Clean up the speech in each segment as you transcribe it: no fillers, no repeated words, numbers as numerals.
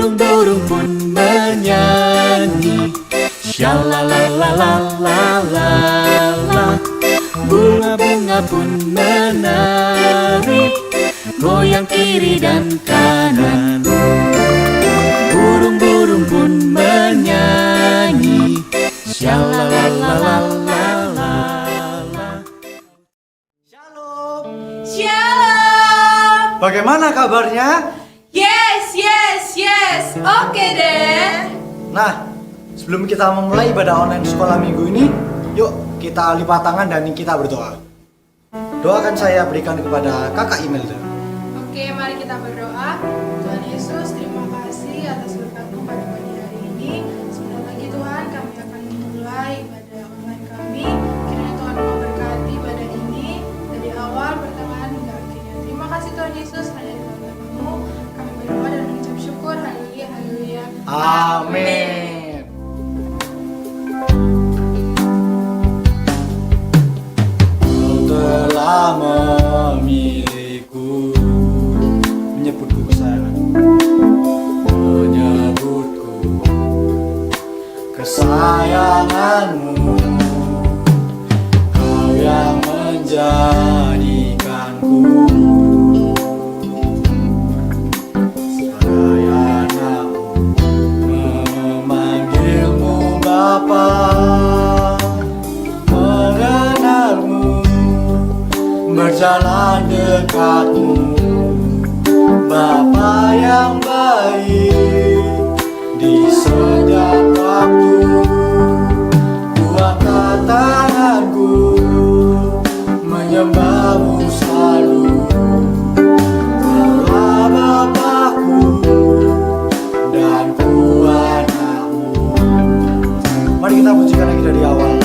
burung-burung pun menyanyi. Shalalalalalalalala. Bunga-bunga pun menari, goyang kiri dan kanan. Burung-burung pun menyanyi. Shalalalalala. Shalom. Shalom. Bagaimana kabarnya? Yes. Oke deh. Nah, sebelum kita memulai ibadah online sekolah minggu ini, yuk kita lipat tangan dan kita berdoa. Doakan saya berikan kepada kakak Imelda. Oke, mari kita berdoa. Tuhan Yesus, terima kasih atas berkat-Mu pada pagi hari ini. Sebentar lagi Tuhan, kami akan memulai ibadah online kami. Kiranya Tuhan memberkati ibadah ini dari awal, pertengahan hingga akhirnya. Terima kasih Tuhan Yesus, hanya di dalam nama-Mu kami berdoa dan mengucap syukur. Haleluya, haleluya. Amin. Kau telah memilihku, menyebutku kesayangan, menyebutku kesayanganmu. Kau yang menjadikanku sebagai anakmu, memanggilmu Bapa, mengenalmu, berjalan dekatmu. Bapa yang baik, di setiap waktu ku angkat tanganku, menyembahmu selalu. Kaulah Bapakku dan ku anakmu. Mari kita pujikan lagi dari awal.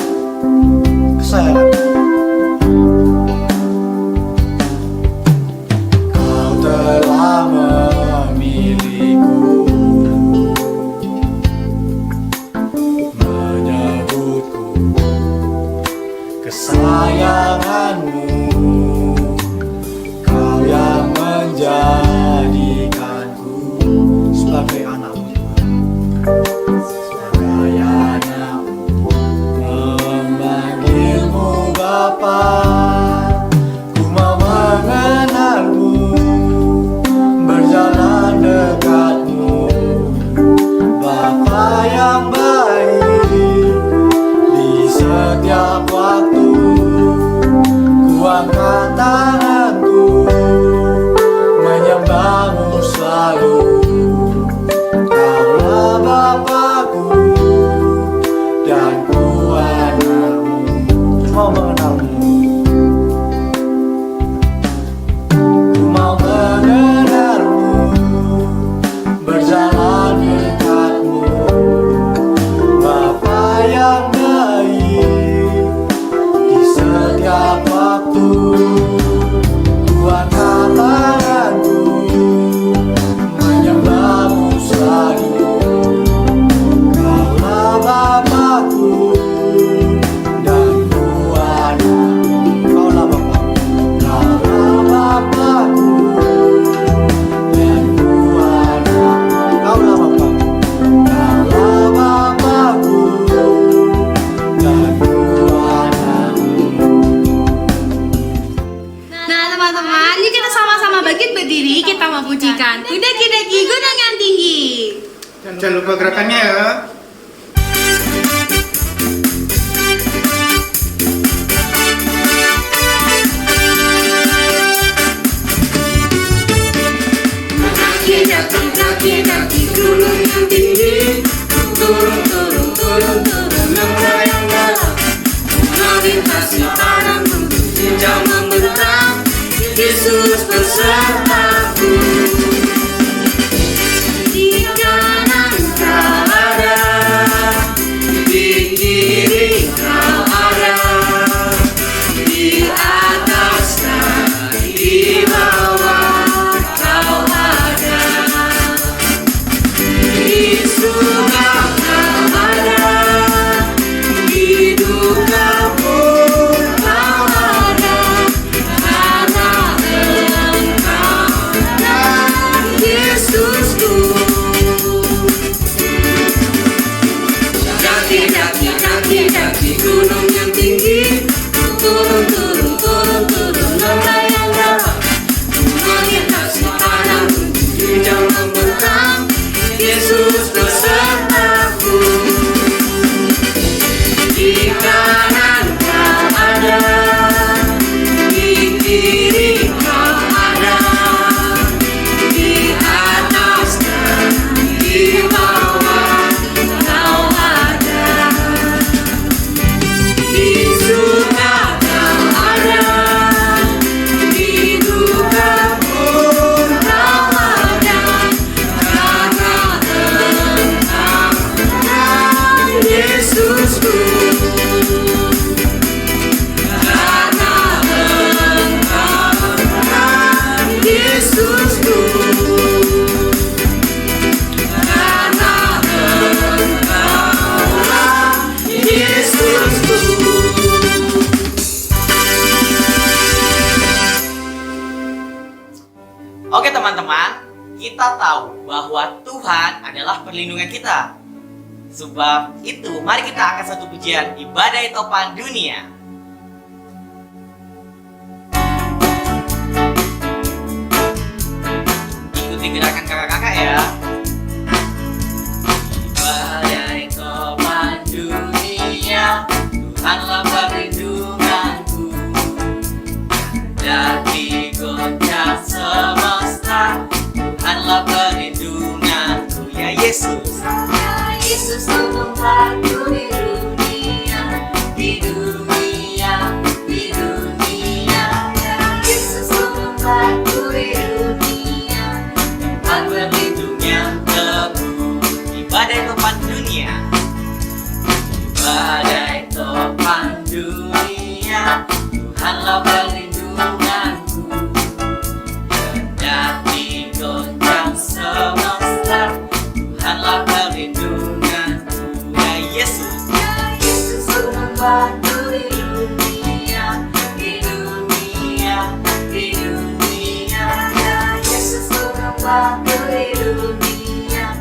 Kesayangan. Kau telah memilihku, menyebutku kesayanganmu. Kau yang menjadikanku sebagai anakmu, sebagai anakmu, memanggilmu Bapa. Ku mau mengenalmu, berjalan dekatmu. Bapa yang baik, di setiap waktu ku angkat tanganku, menyembahmu selalu. Kaulah Bapakku dan ku anakmu. Mau mengenalmu, ku mau mengenalmu, berjalan dekatmu. Bapa yang baik, di setiap waktu ku angkat tanganku, menyembahmu selalu. Kaulah Bapakku dan ku anakmu. Kaulah Bapakku, kaulah Bapakku dan ku anakmu. Kaulah Bapakku, kaulah Bapakku dan ku anakmu. Nah teman-teman, yuk kita sama-sama bangkit berdiri, kita memujikan Daki-daki gunung yang tinggi. Jangan lupa gerakannya ya. Daki-daki gunung yang tinggi, turun melayang dalam, melintasi padang bukit, jenjang membentang, Yesus besertaku. Di kanan kau ada, di kiri kau ada, di atas dan di bawah kau ada, di surga kau ada, di duka pun kau ada, karena Engkau kita tahu bahwa Tuhan adalah perlindungan kita. Sebab itu, mari kita angkat satu pujian di badai topan dunia. Ikuti gerakan kakak-kakak ya. Di badai topan dunia, Tuhanlah perlindunganku. Kendati goncang semesta, Tuhanlah perlindunganku. Ya Yesus, ya Yesus Ku membantu di dunia, di dunia, di dunia. Ya Yesus Ku membantu di dunia, tempat berlindung yang teguh di badai topan dunia. Di badai topan dunia, Tuhanlah perlindunganku. Kendati goncang semesta, Tuhanlah perlindunganku. Ya Yesus, ya Yesus Ku membantu di dunia, di dunia, di dunia. Ya Yesus Ku membantu di dunia,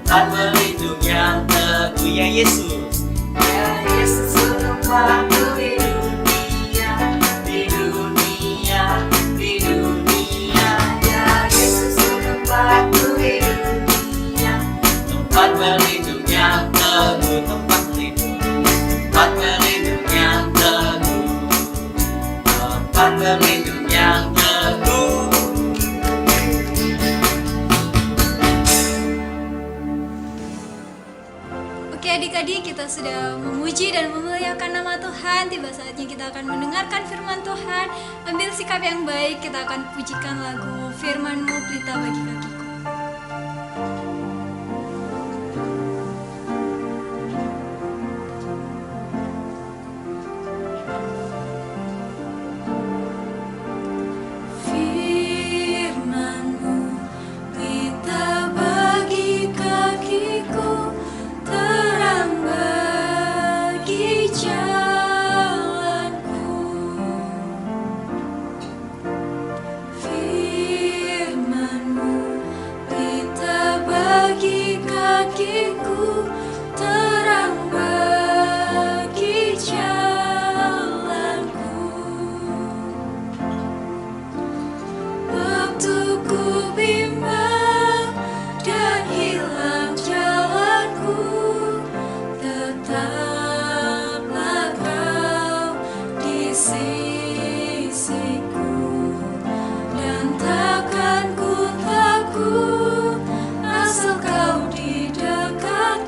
tempat berlindung yang teguh. Ya Yesus, ya Yesus Ku membantu di dunia, di dunia, di dunia. Ya Yesus Ku membantu di dunia, tempat berlindung yang teguh, tempat berlindung yang teguh, tempat berlindung yang teguh. Oke adik-adik, kita sudah memuji dan memuliakan nama Tuhan. Tiba saatnya kita akan mendengarkan firman Tuhan. Ambil sikap yang baik, kita akan pujikan lagu Firman-Mu Pelita Bagi Kakiku. Firman-Mu pelita bagi kakiku, terang bagi jalanku. Firman-Mu pelita bagi kakiku, terang bagi jalanku. Waktu ku bimbang dan hilang jalanku, tetaplah Kau di sisiku, dan takkan ku takut asal Kau di dekatku.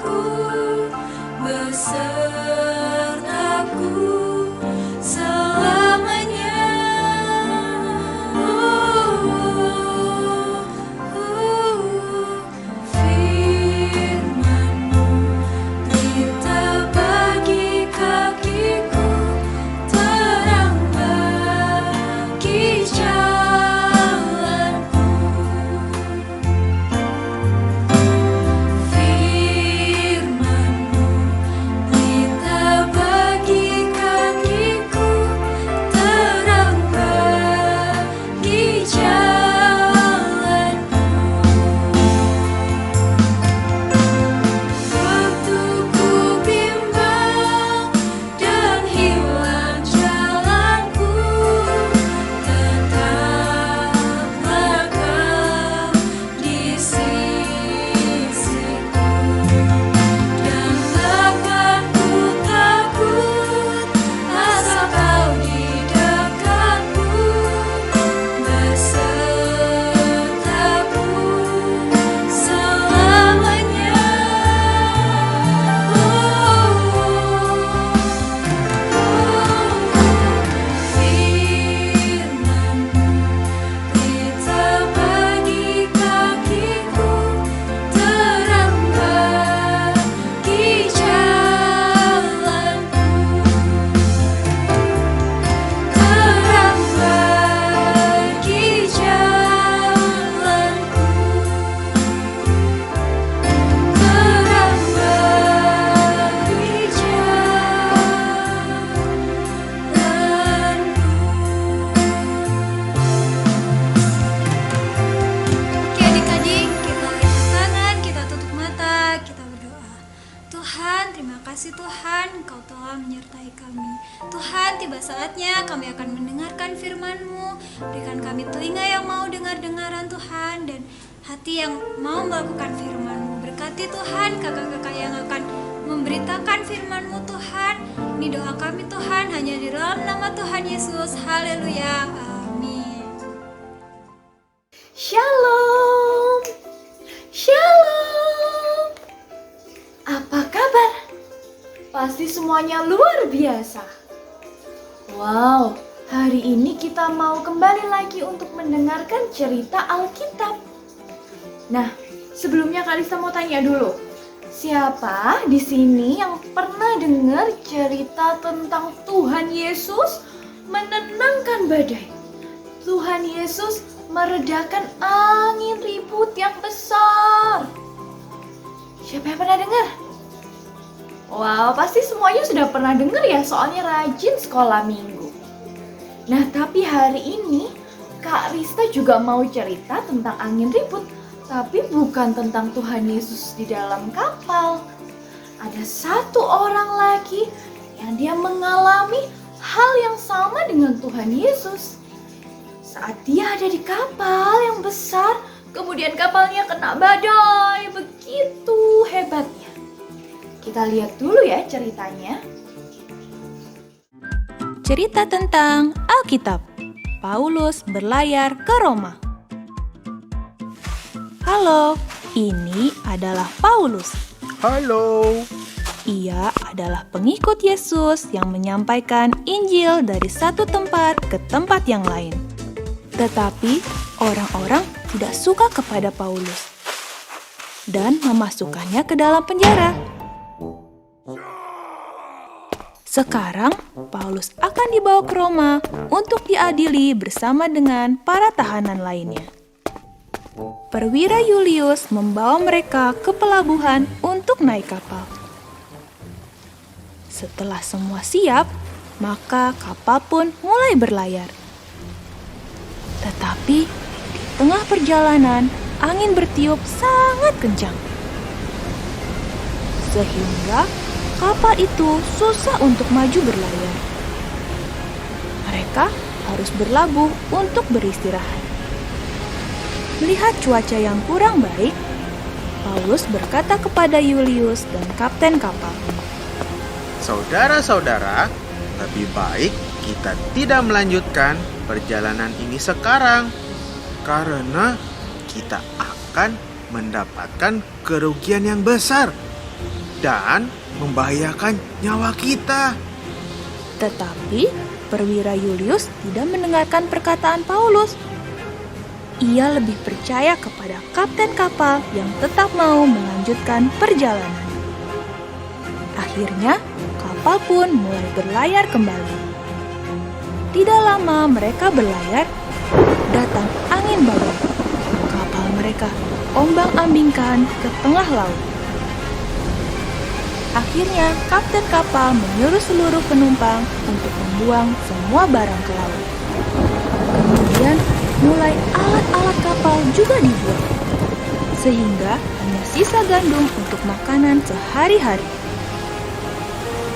kasih Tuhan, Engkau telah menyertai kami. Tuhan, tiba saatnya kami akan mendengarkan firman-Mu. Berikan kami telinga yang mau dengar-dengaran Tuhan, dan hati yang mau melakukan firman-Mu. Berkati Tuhan kakak-kakak yang akan memberitakan firman-Mu Tuhan. Ini doa kami Tuhan, hanya di dalam nama Tuhan Yesus. Haleluya, amin. Shalom. Shalom. Apa kabar? Pasti semuanya luar biasa. Wow, hari ini kita mau kembali lagi untuk mendengarkan cerita Alkitab. Nah, sebelumnya Kalista mau tanya dulu. Siapa di sini yang pernah dengar cerita tentang Tuhan Yesus menenangkan badai? Tuhan Yesus meredakan angin ribut yang besar. Siapa yang pernah dengar? Wow, pasti semuanya sudah pernah dengar ya, soalnya rajin sekolah minggu. Nah, tapi hari ini Kak Rista juga mau cerita tentang angin ribut, tapi bukan tentang Tuhan Yesus di dalam kapal. Ada satu orang lagi yang dia mengalami hal yang sama dengan Tuhan Yesus. Saat dia ada di kapal yang besar, kemudian kapalnya kena badai, begitu hebatnya. Kita lihat dulu ya ceritanya. Cerita tentang Alkitab. Paulus berlayar ke Roma. Halo, ini adalah Paulus. Halo. Ia adalah pengikut Yesus yang menyampaikan Injil dari satu tempat ke tempat yang lain. Tetapi orang-orang tidak suka kepada Paulus dan memasukkannya ke dalam penjara. Sekarang Paulus akan dibawa ke Roma untuk diadili bersama dengan para tahanan lainnya. Perwira Julius membawa mereka ke pelabuhan untuk naik kapal. Setelah semua siap, maka kapal pun mulai berlayar. Tetapi di tengah perjalanan, angin bertiup sangat kencang. Sehingga kapal itu susah untuk maju berlayar. Mereka harus berlabuh untuk beristirahat. Melihat cuaca yang kurang baik, Paulus berkata kepada Julius dan kapten kapal, Saudara-saudara, lebih baik kita tidak melanjutkan perjalanan ini sekarang, karena kita akan mendapatkan kerugian yang besar dan membahayakan nyawa kita. Tetapi perwira Julius tidak mendengarkan perkataan Paulus. Ia lebih percaya kepada kapten kapal yang tetap mau melanjutkan perjalanan. Akhirnya, kapal pun mulai berlayar kembali. Tidak lama mereka berlayar, datang angin badai. Kapal mereka ombang-ambingkan ke tengah laut. Akhirnya, kapten kapal menyuruh seluruh penumpang untuk membuang semua barang ke laut. Kemudian, mulai alat-alat kapal juga dibuang, sehingga hanya sisa gandum untuk makanan sehari-hari.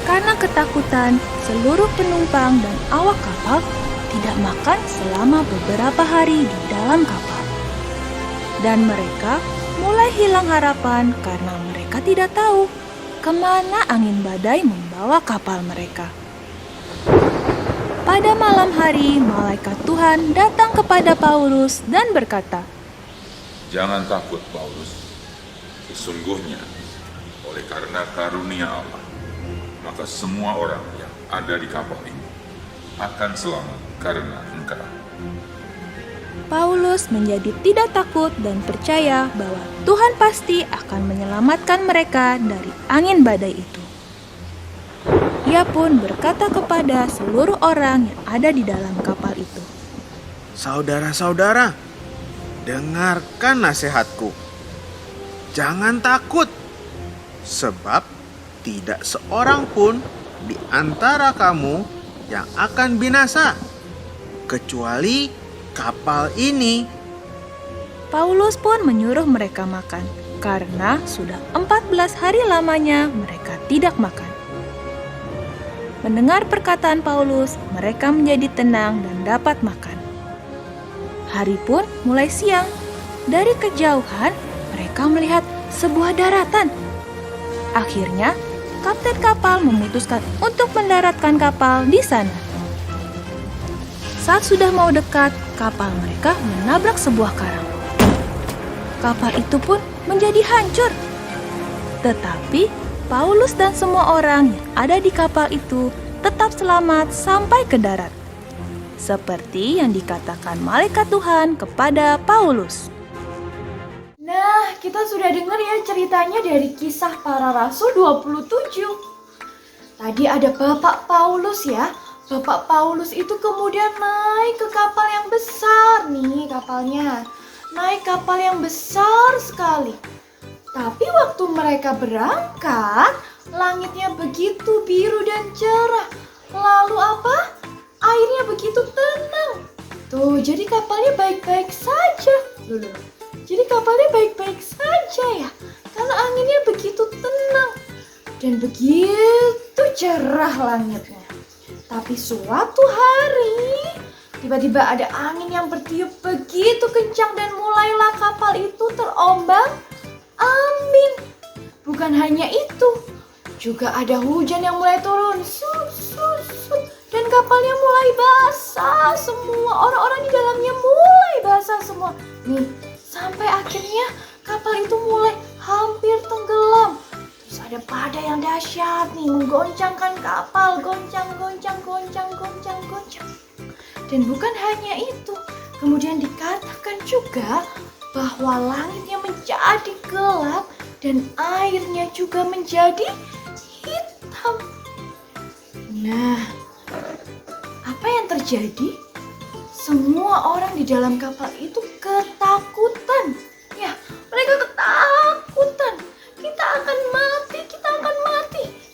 Karena ketakutan, seluruh penumpang dan awak kapal tidak makan selama beberapa hari di dalam kapal. Dan mereka mulai hilang harapan karena mereka tidak tahu kemana angin badai membawa kapal mereka. Pada malam hari, malaikat Tuhan datang kepada Paulus dan berkata, Jangan takut, Paulus. Sesungguhnya, oleh karena karunia Allah, maka semua orang yang ada di kapal ini akan selamat karena engkau. Paulus menjadi tidak takut dan percaya bahwa Tuhan pasti akan menyelamatkan mereka dari angin badai itu. Ia pun berkata kepada seluruh orang yang ada di dalam kapal itu, Saudara-saudara, dengarkan nasihatku. Jangan takut, sebab tidak seorang pun di antara kamu yang akan binasa, kecuali kapal ini. Paulus pun menyuruh mereka makan, karena sudah 14 hari lamanya mereka tidak makan. Mendengar perkataan Paulus, mereka menjadi tenang dan dapat makan. Hari pun mulai siang. Dari kejauhan, mereka melihat sebuah daratan. Akhirnya, kapten kapal memutuskan untuk mendaratkan kapal di sana. Saat sudah mau dekat, kapal mereka menabrak sebuah karang. Kapal itu pun menjadi hancur. Tetapi Paulus dan semua orang yang ada di kapal itu tetap selamat sampai ke darat. Seperti yang dikatakan malaikat Tuhan kepada Paulus. Nah, kita sudah dengar ya ceritanya dari Kisah Para Rasul 27. Tadi ada Bapak Paulus ya. Bapak Paulus itu kemudian naik ke kapal yang besar nih kapalnya. Naik kapal yang besar sekali. Tapi waktu mereka berangkat, langitnya begitu biru dan cerah. Lalu apa? Airnya begitu tenang. Tuh, jadi kapalnya baik-baik saja. Dulu. Jadi kapalnya baik-baik saja ya. Karena anginnya begitu tenang. Dan begitu cerah langitnya. Tapi suatu hari, tiba-tiba ada angin yang bertiup begitu kencang dan mulailah kapal itu terombang-ambing. Bukan hanya itu, juga ada hujan yang mulai turun. Dan kapalnya mulai basah semua. Orang-orang di dalamnya mulai basah semua. Nih, sampai akhirnya kapal itu mulai hampir tenggelam. Terus ada badai yang dahsyat nih menggoncangkan kapal, goncang. Dan bukan hanya itu, kemudian dikatakan juga bahwa langitnya menjadi gelap dan airnya juga menjadi hitam. Nah, apa yang terjadi? Semua orang di dalam kapal itu ketakutan. Ya, mereka ketakutan. Kita akan mati.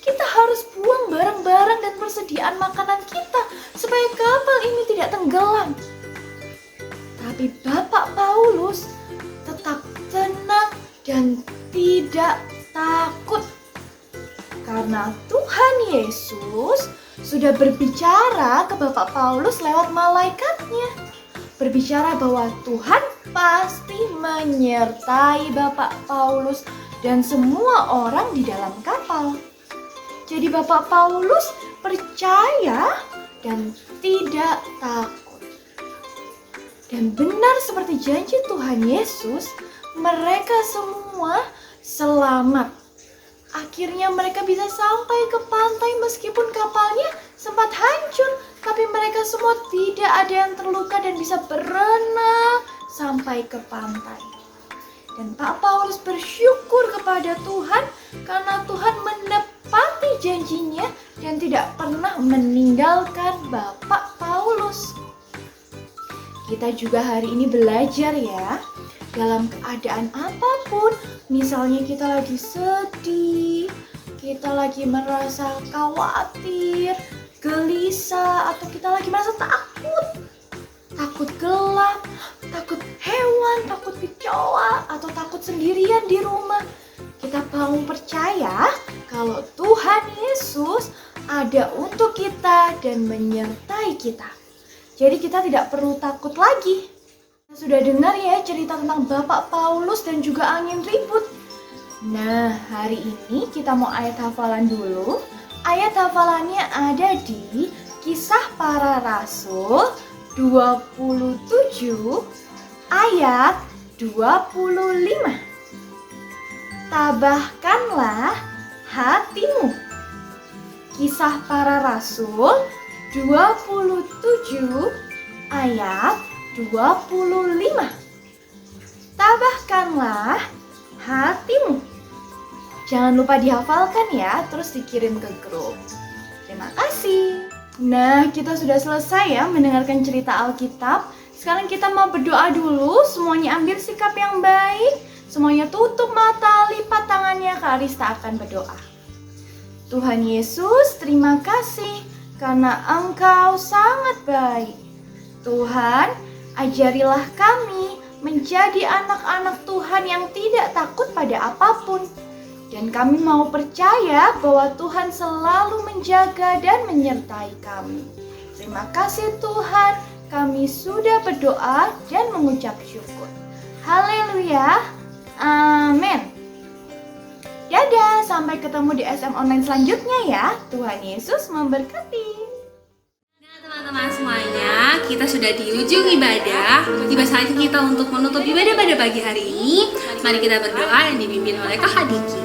Kita harus buang barang-barang dan persediaan makanan kita supaya kapal ini tidak tenggelam. Tapi Bapak Paulus tetap tenang dan tidak takut. Karena Tuhan Yesus sudah berbicara ke Bapak Paulus lewat malaikatnya. Berbicara bahwa Tuhan pasti menyertai Bapak Paulus dan semua orang di dalam kapal. Jadi Bapak Paulus percaya dan tidak takut. Dan benar seperti janji Tuhan Yesus, mereka semua selamat. Akhirnya mereka bisa sampai ke pantai meskipun kapalnya sempat hancur. Tapi mereka semua tidak ada yang terluka dan bisa berenang sampai ke pantai. Dan Pak Paulus bersyukur kepada Tuhan karena Tuhan menepati janjinya dan tidak pernah meninggalkan Bapak Paulus. Kita juga hari ini belajar ya, dalam keadaan apapun, misalnya kita lagi sedih, kita lagi merasa khawatir, gelisah, atau kita lagi merasa takut gelap, takut hewan, takut kecoa, atau takut sendirian di rumah. Kita mau percaya kalau Tuhan Yesus ada untuk kita dan menyertai kita. Jadi kita tidak perlu takut lagi. Sudah dengar ya cerita tentang Bapak Paulus dan juga angin ribut. Nah, hari ini kita mau ayat hafalan dulu. Ayat hafalannya ada di Kisah Para Rasul 27 ayat 25. Tabahkanlah hatimu. Kisah Para Rasul 27 ayat 25. Tabahkanlah hatimu. Jangan lupa dihafalkan ya, terus dikirim ke grup. Terima kasih. Nah, kita sudah selesai ya mendengarkan cerita Alkitab. Sekarang kita mau berdoa dulu. Semuanya ambil sikap yang baik. Semuanya tutup mata, lipat tangannya. Kak Arista akan berdoa. Tuhan Yesus, terima kasih karena Engkau sangat baik. Tuhan, ajarilah kami menjadi anak-anak Tuhan yang tidak takut pada apapun. Dan kami mau percaya bahwa Tuhan selalu menjaga dan menyertai kami. Terima kasih Tuhan, kami sudah berdoa dan mengucap syukur. Haleluya, amin. Dadah, sampai ketemu di SM online selanjutnya ya. Tuhan Yesus memberkati. Nah teman-teman semuanya, kita sudah di ujung ibadah. Tiba saatnya kita untuk menutup ibadah pada pagi hari ini. Mari kita berdoa yang dipimpin oleh Kak Diki.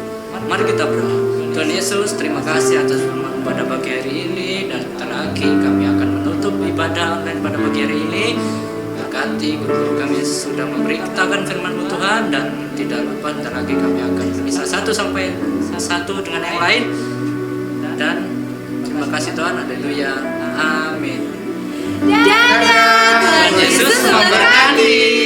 Mari kita berdoa. Tuhan Yesus, terima kasih atas firman pada pagi hari ini. Dan sebentar lagi kami akan menutup ibadah online pada pagi hari ini. Berkati guru-guru kami sudah memberitakan firman-Mu Tuhan. Dan tidak lupa sebentar lagi kami akan bisa satu dengan yang lain. Dan terima kasih Tuhan, haleluya, amin. Dadah, Tuhan Yesus memberkati.